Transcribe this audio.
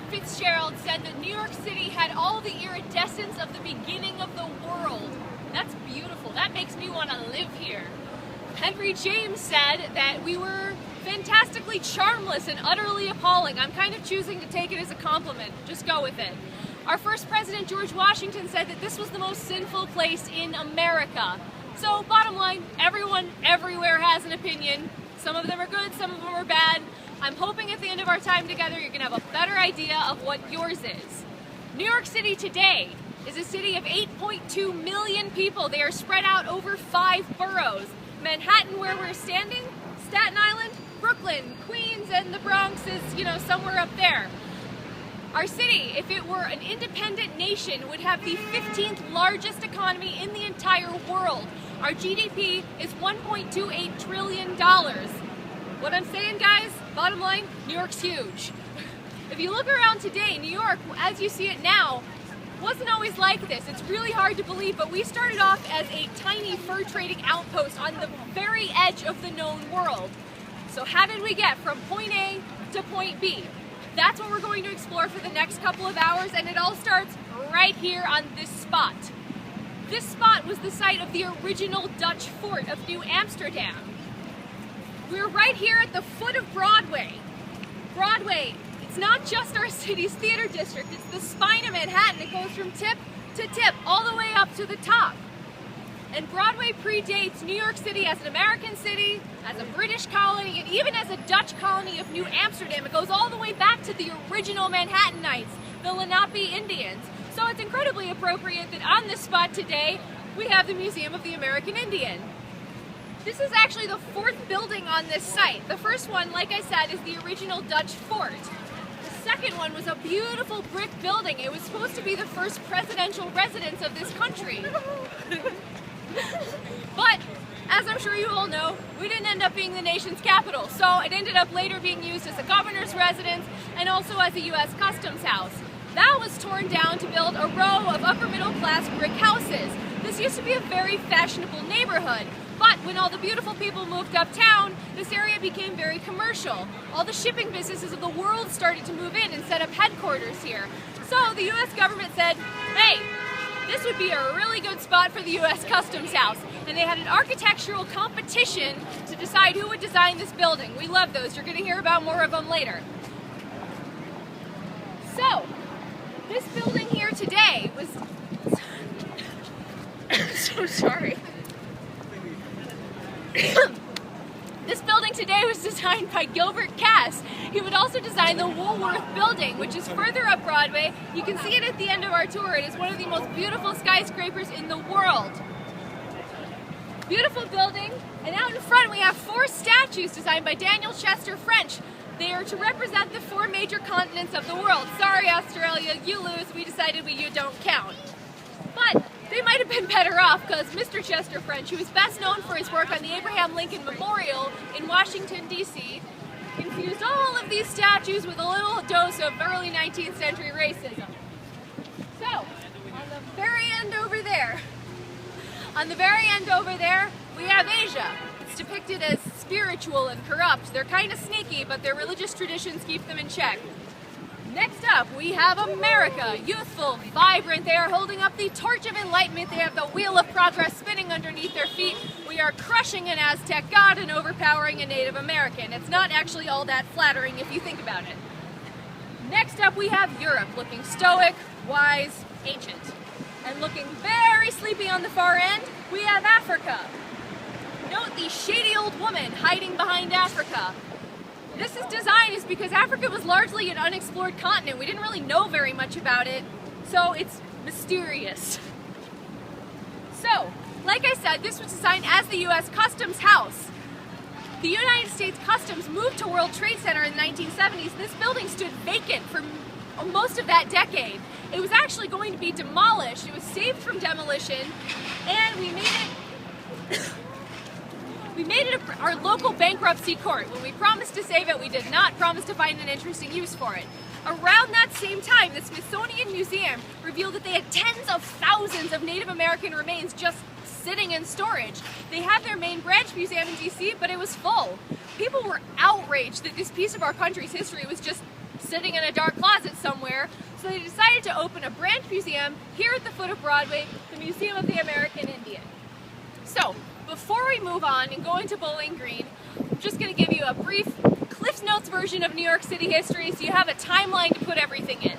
Fitzgerald said that New York City had all the iridescence of the beginning of the world. That's beautiful. That makes me want to live here. Henry James said that we were fantastically charmless and utterly appalling. I'm kind of choosing to take it as a compliment. Just go with it. Our first president, George Washington, said that this was the most sinful place in America. So, bottom line, everyone everywhere has an opinion. Some of them are good, some of them are bad. I'm hoping at the end of our time together you're going to have a better idea of what yours is. New York City today is a city of 8.2 million people. They are spread out over 5 boroughs. Manhattan, where we're standing, Staten Island, Brooklyn, Queens, and the Bronx is, somewhere up there. Our city, if it were an independent nation, would have the 15th largest economy in the entire world. Our GDP is $1.28 trillion. What I'm saying, guys, bottom line, New York's huge. If you look around today, New York, as you see it now, wasn't always like this. It's really hard to believe, but we started off as a tiny fur trading outpost on the very edge of the known world. So how did we get from point A to point B? That's what we're going to explore for the next couple of hours, and it all starts right here on this spot. This spot was the site of the original Dutch fort of New Amsterdam. We're right here at the foot of Broadway. Broadway, it's not just our city's theater district, it's the spine of Manhattan. It goes from tip to tip, all the way up to the top. And Broadway predates New York City as an American city, as a British colony, and even as a Dutch colony of New Amsterdam. It goes all the way back to the original Manhattanites, the Lenape Indians. So it's incredibly appropriate that on this spot today, we have the Museum of the American Indian. This is actually the 4th building on this site. The first one, like I said, is the original Dutch fort. The second one was a beautiful brick building. It was supposed to be the first presidential residence of this country. But, as I'm sure you all know, we didn't end up being the nation's capital, so it ended up later being used as a governor's residence and also as a U.S. Customs house. That was torn down to build a row of upper middle class brick houses. This used to be a very fashionable neighborhood, but when all the beautiful people moved uptown, this area became very commercial. All the shipping businesses of the world started to move in and set up headquarters here. So the U.S. government said, hey, this would be a really good spot for the U.S. Customs House. And they had an architectural competition to decide who would design this building. We love those. You're going to hear about more of them later. So, this building here today was... so sorry. This building today was designed by Gilbert Cass. He would also design the Woolworth Building, which is further up Broadway. You can see it at the end of our tour. It is one of the most beautiful skyscrapers in the world. Beautiful building. And out in front we have 4 statues designed by Daniel Chester French. They are to represent the 4 major continents of the world. Sorry, Australia, you lose. We decided you don't count. But they might have been better off because Mr. Chester French, who is best known for his work on the Abraham Lincoln Memorial in Washington, D.C., infused all of these statues with a little dose of early 19th century racism. So, on the very end over there, we have Asia. It's depicted as spiritual and corrupt. They're kind of sneaky, but their religious traditions keep them in check. Next up, we have America, youthful, vibrant. They are holding up the torch of enlightenment. They have the wheel of progress spinning underneath their feet. We are crushing an Aztec god and overpowering a Native American. It's not actually all that flattering if you think about it. Next up, we have Europe, looking stoic, wise, ancient. And looking very sleepy on the far end, we have Africa. Note the shady old woman hiding behind Africa. This design is because Africa was largely an unexplored continent. We didn't really know very much about it, so it's mysterious. So, like I said, this was designed as the U.S. Customs House. The United States Customs moved to World Trade Center in the 1970s. This building stood vacant for most of that decade. It was actually going to be demolished. It was saved from demolition, and we made it our local bankruptcy court. When we promised to save it, we did not promise to find an interesting use for it. Around that same time, the Smithsonian Museum revealed that they had tens of thousands of Native American remains just sitting in storage. They had their main branch museum in DC, but it was full. People were outraged that this piece of our country's history was just sitting in a dark closet somewhere, so they decided to open a branch museum here at the foot of Broadway, the Museum of the American Indian. So, before we move on and go into Bowling Green, I'm just going to give you a brief Cliff Notes version of New York City history so you have a timeline to put everything in.